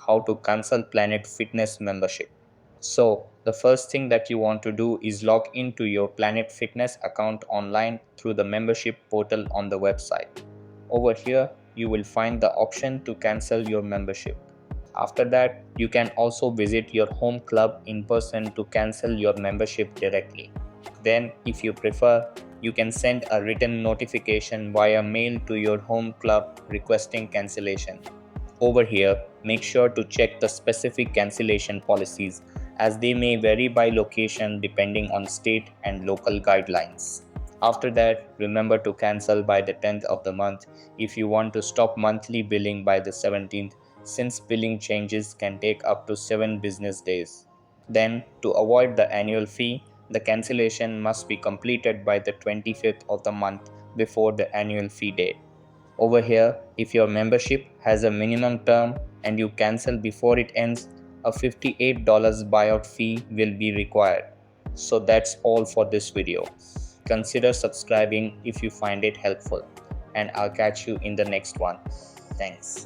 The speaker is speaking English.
how to cancel Planet Fitness membership. So, the first thing that you want to do is log into your Planet Fitness account online through the membership portal on the website. Over here, you will find the option to cancel your membership. After that, you can also visit your home club in person to cancel your membership directly. Then, if you prefer, you can send a written notification via mail to your home club requesting cancellation. Over here, make sure to check the specific cancellation policies as they may vary by location depending on state and local guidelines. After that, remember to cancel by the 10th of the month if you want to stop monthly billing by the 17th, since billing changes can take up to 7 business days. Then, to avoid the annual fee, the cancellation must be completed by the 25th of the month before the annual fee date. Over here, if your membership has a minimum term and you cancel before it ends, a $58 buyout fee will be required. So that's all for this video. Consider subscribing if you find it helpful, and I'll catch you in the next one. Thanks.